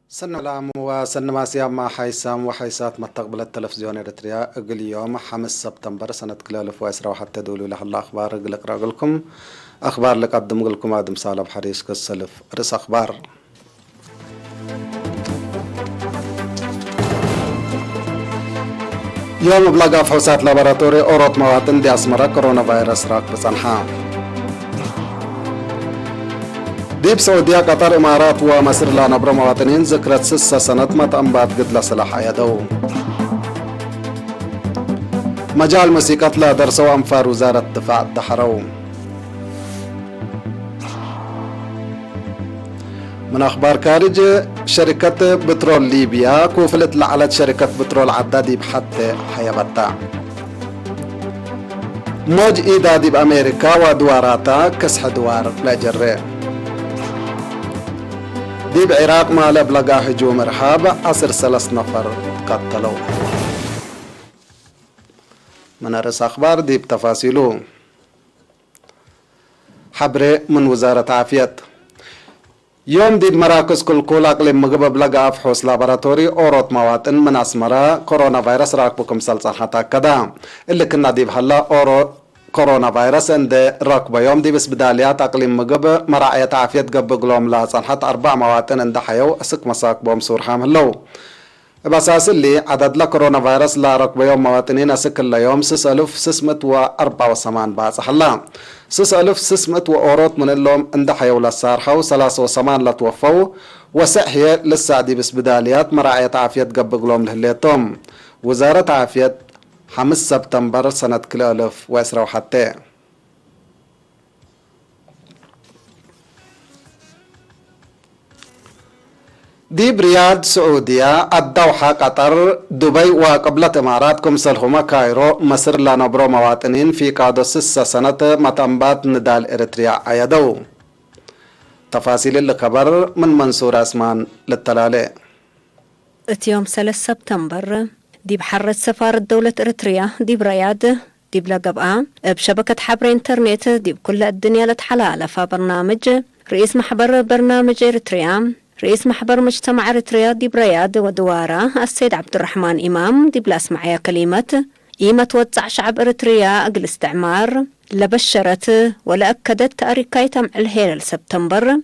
سنة العام وسنة سيام مع حيسام وحيسات مستقبل التلفزيون إريتريا أقل يوم 5 سبتمبر سنة كلال فويسرا وحتى دولوا له الله أخبار أقلق لكم أخبار لك قدم لكم آدم صالح حريش كالسلف رس أخبار يوم بلغا فحوصات لابراتوري أوروت مواطن دي أسمرة كورونا فيروس راك بصنحا ديب سعودية قطر إمارات ومصر لا نبر مواطنين ذكرت 6 سنة متأنبات قد لصلاح يدو مجال موسيقى لا درسوا أنفار وزارة الدفاع الدحرو من أخبار خارج شركة بترول ليبيا كوفلت لعلت شركة بترول عدادي بحتى حيبتا موج إيدادي بأمريكا ودواراتا كسح دوار لا جري دي بعراق ما لبلغا هجوم إرهاب 3 نفر قتلوا من رأس أخبار دي بتفاصيله حبر من وزارة عافية يوم دي مراكز كل أقليم مقبب لقى فحوص لابراتوري أوروت مواطن من أسمرة كورونا فيروس راكبكم سلسل حتى كدا اللي كنا دي بحلا أورو كورونا فيروس عند راكبة يوم دي بس بداليات أقليم مقبب مراعية عافية قبب قلوم لا صنحت 4 مواطن عند حيو أسك مساك بوم سور حاملو بأساس اللي عدد لكورونا فيروس لا ركب يوم مواطنين أسك اليوم 6684 باس حلا 6600 من اللوم عند حيولا السارحة و3 لا توفوا وسحية للسعدي بس بداليات مراعية عافية قبق لهم لهليتهم وزارة عافية 5 سبتمبر سنة 2010 حتى دي برياض سعودية الدوحة قطر دبي وقبلة إماراتكم سلهما كايرو مصر لا نبرو مواطنين في قادو 6 سنة متنبات ندال إريتريا عيدو تفاصيل الخبر من منصور أسمان للتلالي يوم 3 سبتمبر دي بحرة سفارة دولة إريتريا دي برياض دي بلا قبقى بشبكة حبر انترنت دي بكل الدنيا لتحلالة فبرنامج رئيس محبر برنامج إريتريا رئيس محبر مجتمع إريتريا دي برياض ودوارة السيد عبد الرحمن إمام دي بلا اسمعية كلمة إيمة توزع شعب إريتريا أقل استعمار لبشرت ولا أكدت تأريكاي تمع الهيل سبتمبر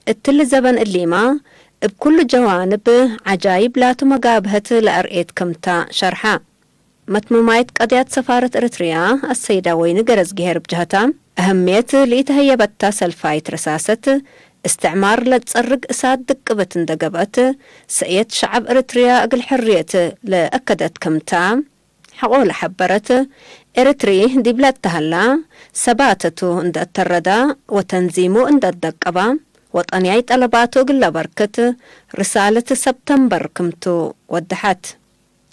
التل زبن الليمة بكل جوانب عجايب لا تمقابهت لأرئيت كمتا شرحا متممايت قضيات سفارة إريتريا السيدة وين قرز جهر بجهتا أهمية ليتهيبتا سلفايت رساسة استعمار لتصرق اساد دقبت اندقبت سئيت شعب إريتريا أقل حرية لأكدت كمتا حقول حبرت إريتري دي بلاد تهلا سباتتو اند التردا وتنزيمو اند الدقبا وطنياي طلباتو قل بركت رسالة سبتمبر كمتو ودحت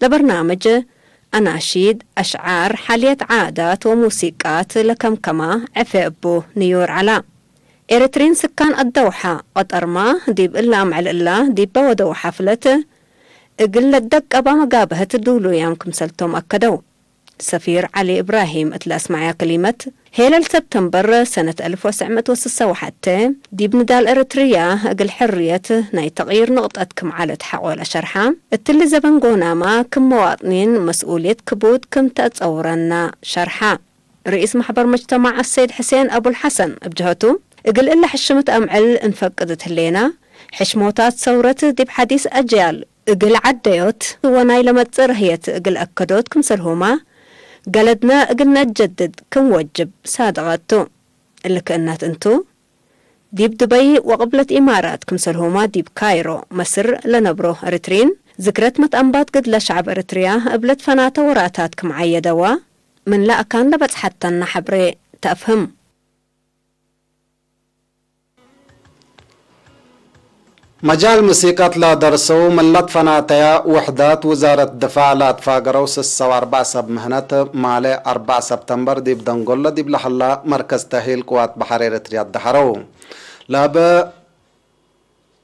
لبرنامج أناشيد أشعار حالية عادات وموسيقات لكمكما عفيبو نيور على إريترين سكان الدوحة وطرما ديب إلا معل إلا ديب بودو حفلة إقل الدق أبا مقابهة دولو يامكم سلتم أكدو سفير علي إبراهيم أتلاس معي كلمة هيلال سبتمبر سنة 1961 ديب ندال إريتريا أقل حرية ناي تغيير نقطة كم على تحول شرحة التل زبن قوناما كم مواطنين مسؤولية كبود كم تتصورنا شرحة رئيس محبر مجتمع السيد حسين أبو الحسن بجهته اقل إلا حشمت أمعل انفقدت هلينا حشموتات صورت دي بحديث أجيال اقل عديوت وناي لما تصرهيت اقل أكدوت كم سلهما قالدنا اقل نتجدد كم وجب صادغاتو اللي كأنات انتو ديب دبي وقبلت إمارات كم سلهما ديب كايرو مصر لنبرو إريترين ذكرت متأنبات قد لشعب إريتريا قبلت فناتا وراتات كم عيدوا من لا كان لبس حتى النحبري تفهم مجال موسيقى لا درسوا من لطفناتها وحدات وزارة الدفاع لا تفاقروا 4 سب مهنة مالي 4 سبتمبر دي بدنقل دي بلحلا مركز تهيل قوات بحر إريتريا الدحرو لابا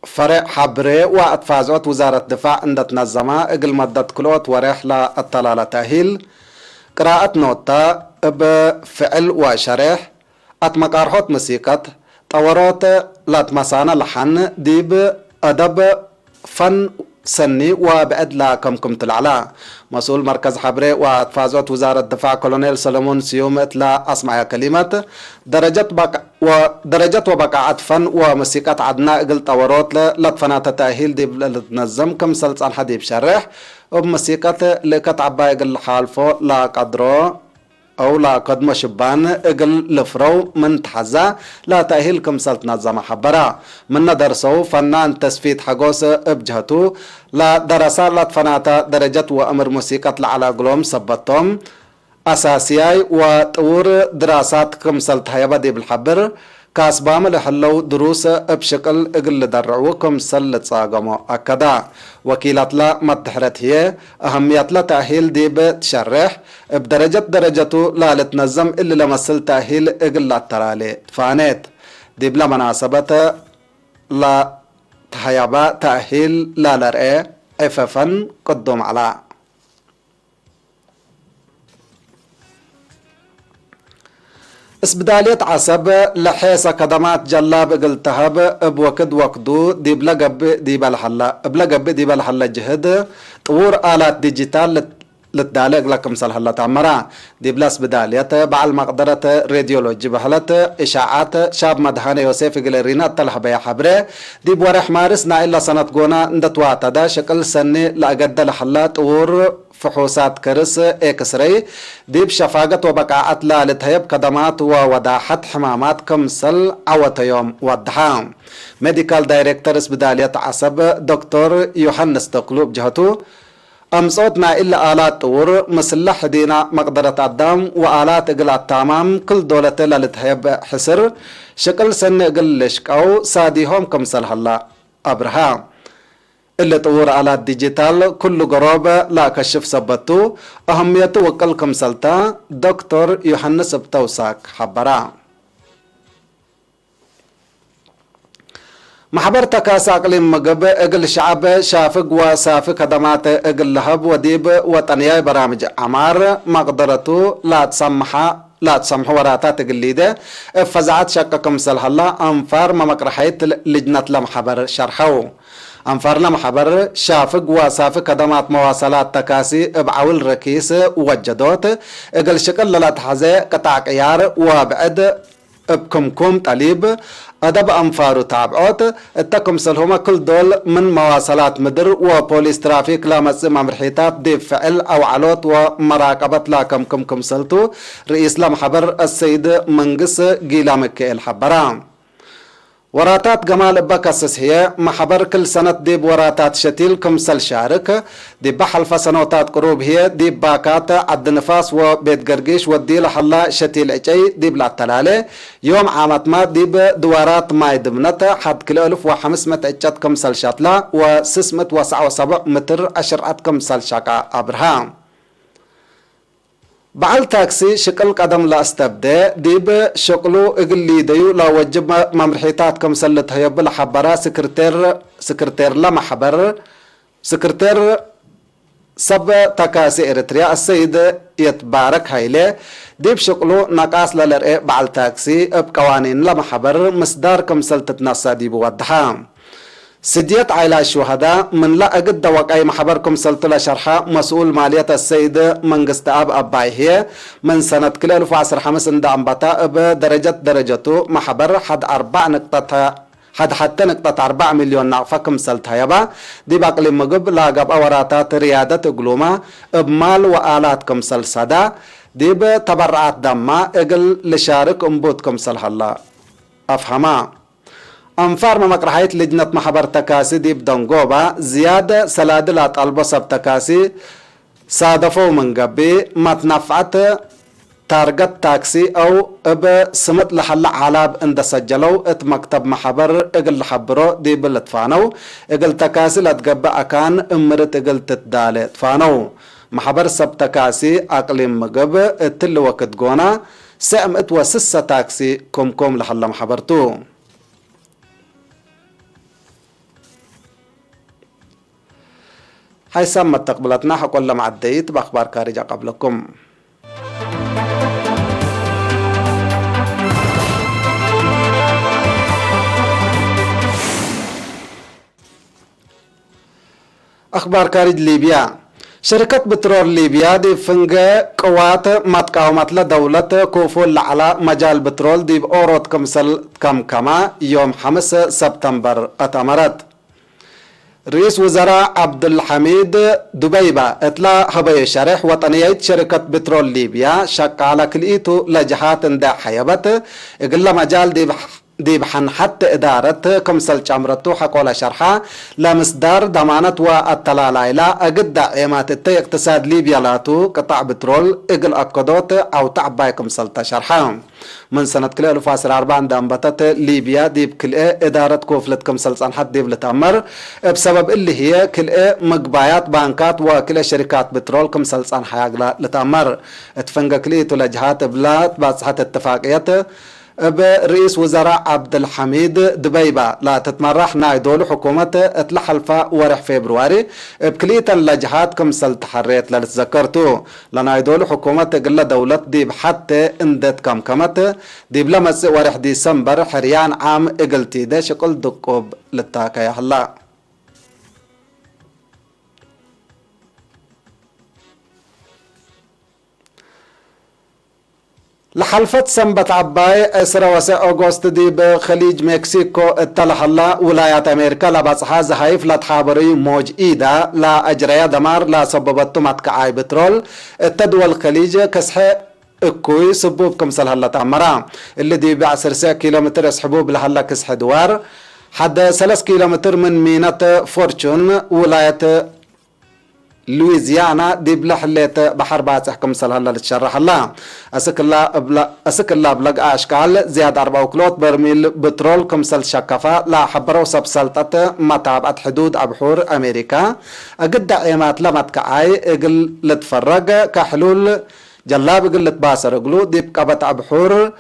فرع حبري واتفازوت وزارة الدفاع عند تنظمها اقل مدد كلوت ورحلة الطلالة تهيل قراءة نوتا بفعل وشرح اتمقارحوت موسيقى طورات لات مسانا لحن ديب أدب فن سني وبأدلى كم تلعلا مسؤول مركز حبري وتفاوضات وزارة الدفاع كولونيل سلمون سيوم اتلا أسمع كلمات درجة وبقعات فن وموسيقى عدنا قلت أوروت لطفنات تأهيل دي لتنظم كم سلطة الحديب شرح وموسيقى لكت عبايق الحالفو لا قدرو أو لا قدم شبان إقل لفرو من تحزا لا تأهيل كم سلط نظام حبرا من درسو فنان تسفيت حقوس ابجهتو لا درسا لا تفناتا درجة وأمر موسيقى على قلوم سبتهم أساسياي وطور دراسات كم سلط هيبا دي بالحبر كاسبام لحلو دروس بشكل اقل درعوكم سلت صاقمو اكدا وكيلات لا مدحرت هي اهميات لا تأهيل دي بتشرح بدرجته لا لتنظم اللي لمسل تأهيل اقل الترالي فانيت دي بلا مناسبة لا تحيابا تأهيل لا لرئي اففن قدوم على اسبدالية عصب لحيسة قدمات جلاب قلتهب بوكد وقدو ديب الحلا جهد طور آلات ديجيتال للدالق لكم سلحلة عمرا دي بلاس بدالية بعل مقدرة راديولوجي بحلت إشاعات شاب مدهاني يوسف قلرينا تلحبا يا حبري دي بورح مارس نا إلا سنة قونا ندتواتا دا شكل سنة لأقد لحلا طور فحوصات كرس اكسري ديب شفاقة وبقاعات لا لتهيب قدمات ووداحت حمامات كمسل عوة يوم ودحام ميديكال دايركتورس بدالية عصب دكتور يوحنس تقلوب جهتو أمصوتنا إلا آلات طور مسلح دينا مقدرة الدم وآلات إقلات تمام كل دولة لتهيب حسر شكل سنة قلشك أو ساديهم كمسل هلا أبرهام اللي طور آلات ديجيتال كل قرابة لا كشف سبتو أهميته وكل كمسلتا دكتور يوحنس بتوساك حبرا محبر تكاس أقليم مقب اقل شعب شافق وسافق خدمات اقل لهب وديب وطنياي برامج عمار مقدرته لا تسمح وراتات قليدة فزعت شكا كمسل هلا أنفار ممقرحيت لجنة لمحبر شرحو أنفار لمحبر شافق وسافق خدمات مواصلات تكاسي بعول ركيس وجدوت اقل شكل لا تحزي قطع قيار وبعد بكمكم طليب أدب أنفارو تابعوت التكم سلهما كل دول من مواصلات مدر وبوليس ترافيك لا مسئم مرحيتات دي فعل أو علوت ومراقبة لا كم سلتو رئيس لمحبر السيد منقس قيلامك الحبرام وراتات جمال بكسس هي محبر كل سنة ديب وراتات شتيل كمسل شارك دي بحل فسنوتات قروب هي ديب باكات عد نفاس وبيت قرقيش ودي لحلا شتيل اجي ديب لا تلالي يوم عامت ما ديب دوارات ماي دمنتا حد كل 1500 اجات كمسل شاتلا وسسمت وسع وسبع متر اشرعت كمسل شاكا ابرهام بعل تاكسي شكل قدم لا استبدا ديب شكلو اقلي ديو لا وجب ممرحيتات كم سلت هيب لحبرا سكرتير لا محبر سكرتير سب تاكاسي اريتريا السيد يتبارك هايله ديب شكلو نقاس للرئي بعل تاكسي بقوانين لا محبر مصدار كم سلت ناسا ديب ودحام سديت عائلة الشهداء من لا أجد وقعي محبركم سلطلة شرحة مسؤول مالية السيد منقست أباي هي من سنة كل 2015 دعم بطاء بدرجته محبر حد 4 نقطة حد حتى نقطة 4 مليون نعفكم سلطة يبا دي باقلي مقب لاقب أوراتات ريادة قلومة بمال وآلاتكم سلسدا دي بتبرعات دما اقل لشارك انبوتكم سلح الله أفهما أنفار مقرحيت لجنة محبر تكاسي ديب دنقوبا زيادة سلادلات البصب تكاسي صادفوا من قبي ما تنفعت تارجت تاكسي أو سمت لحل علاب اند سجلو ات مكتب محبر اقل لحبرو ديب اللي تفانو اقل تكاسي لتقبع كان امرت اقل تتدالي تفانو محبر سب تكاسي اقليم مقب اتل وقت قونا سأم اتوسس تاكسي كوم لحل محبرتو هاي سمت تقبلتنا حقول مع الديت بأخبار كارجة قبلكم أخبار خارج ليبيا. شركة بترول ليبيا دي فنجة قوات متقاومة لدولة كوفول على مجال بترول دي بأوروت كما يوم 5 سبتمبر أتمرت. رئيس وزراء عبد الحميد دبيبة اطلع هبي شرح وطنية شركة بترول ليبيا شك على كليته لجهات دا حيبت اقل مجال دي بحن حتى إدارة كمسل شامرتو حقولا شرحة لمصدر ضمانة والتلالة إلى أجد دعيمات اقتصاد ليبيا لاتو قطاع بترول اقل أقدوت أو تعباي كمسل تشرحة من سنة كل 2004 دامبتت ليبيا دي بكل إدارة كوفلة كمسل صنحات دي بلتأمر بسبب اللي هي كل مقبايات بانكات وكل شركات بترول كمسل صنحة لتأمر اتفنق كليتو لجهات بلاد باصحة اتفاقيات برئيس وزراء عبد الحميد دبيبة لا تتمرح نايدول حكومة اتلحلفة ورح فبراير بكليتا لجهات كمسل تحريت للتذكرتو لنايدول حكومة قل دولة ديب حتى اندت كمكمت ديب لمس ورح ديسمبر حريان عام اقلتي ده شكل دقوب للتاكا يا الله. لحلفت سنبت عباي 10 أغسطس دي بخليج مكسيكو اتلح الله ولايات أمريكا لبصحة زهايف لتحابري موج إيدا لا أجريا دمار لا سببتو متكعاي بترول التدول الخليج كسحة اكوي سبوب كمسل هلا تعمرا اللي دي ب10 كيلومتر يسحبوب لهلا كسح دوار حد 3 كيلومتر من ميناء فورتشون ولاية لويزيانا دي بلحلت بحر باتح كمسل هلا لتشرح الله اسك الله بلق اشكال زياد 4 كيلو برميل بترول كمسل شكفا لا حبرو سبسلطة متابعة حدود ابحور امريكا اقد دعيمات لمتكعاي اقل لتفرق كحلول جلاب اقل لتباسر اقلو دي بقبت ابحور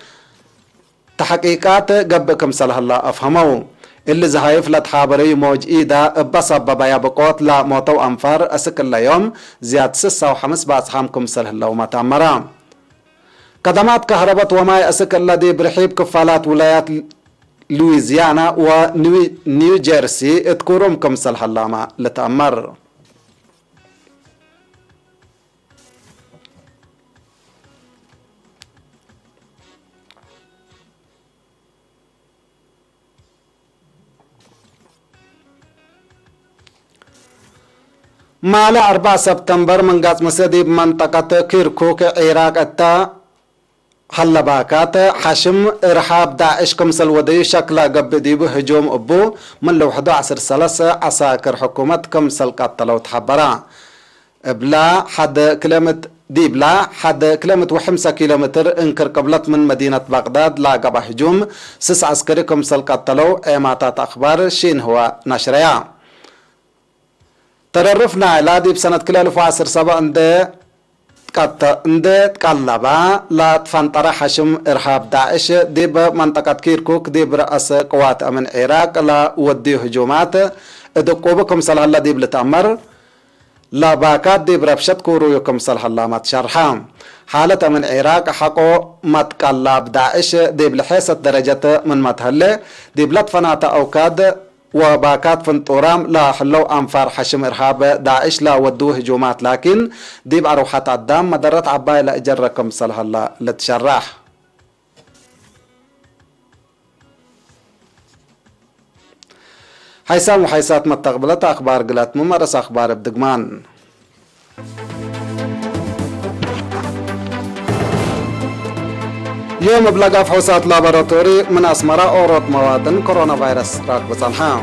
تحقيقات قب كمسل هلا افهمو اللي زهايف لتحابري موج إيدا بصب بيابقوت لا موتو أنفار أسك اليوم زياد 6 و5 بأصحام كمسل هلا وما تأمرا قدمات كهرباء وماي أسك الذي برحيب كفالات ولايات لويزيانا ونيو جيرسي اذكرهم كمسل هلا ما لتأمر. مال 4 سبتمبر من قاس مسدي بمنطقة كيركوك عراق اتا حلباكات حشم ارهاب داعش كمسل ودي شكلا قب ديبو هجوم ابو من لو 11 3 عساكر حكومة كمسل قتلوا تحبرا بلا حد كلمة ديبلا حد كلمة و5 كيلومتر انكر قبلت من مدينة بغداد لا قبا هجوم 6 عسكري كمسل قتلوا ايماتات اخبار شين هو نشريا. تررفنا علاقة بسنة كل 2017 اند تقلبا لا تفنطر حشم ارهاب داعش دي بمنطقة كيركوك دي برأس قوات امن عراق لا ودي هجومات ادقوبكم صلح الله دي بلتأمر لا باكات دي بربشت كورو يكم صلح الله ما تشرحام حالة من عراق حقو متقلب داعش دي بلحيسة درجة من متهلة دي بلتفنات اوكاد وباكات فنطورام لا حلو أنفار حشم إرهاب داعش لا ودوه هجومات لكن دي بأروحات عدام مدرت عباي لا إجركم صلح الله لتشرح. حيسام وحيسات متقبلت أخبار قلات ممارس أخبار بدقمان. يوم بلغا فحوصات لابراتوري من أسمرة أوروت موادن كورونا فيروس راك بصنحا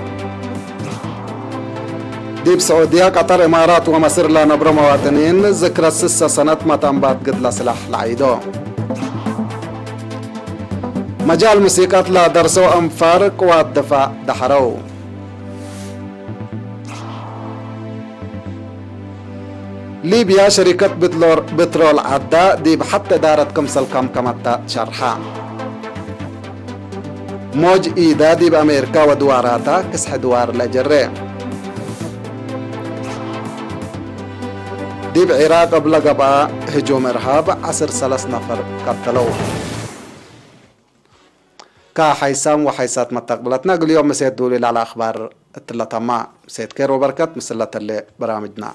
ديب سعودية قطر إمارات ومصر لا نبرو مواطنين ذكرى 6 سنة متنبات قد لسلاح العيدو مجال موسيقى لا درسو أنفار قوات دفاع دحرو ليبيا شركة بترول عدا دي بحتى دارت كمسل كمتا شرحا موج إيدا دي بأمريكا ودواراتا كسح دوار لجري دي بعراق بلقبا هجوم إرهاب 10 نفر قتلوا كا حيسام وحيسات متقبلتنا قل يوم مسيد دولي على أخبار التلاتة مع سيد كيرو بركات مسلة اللي برامجنا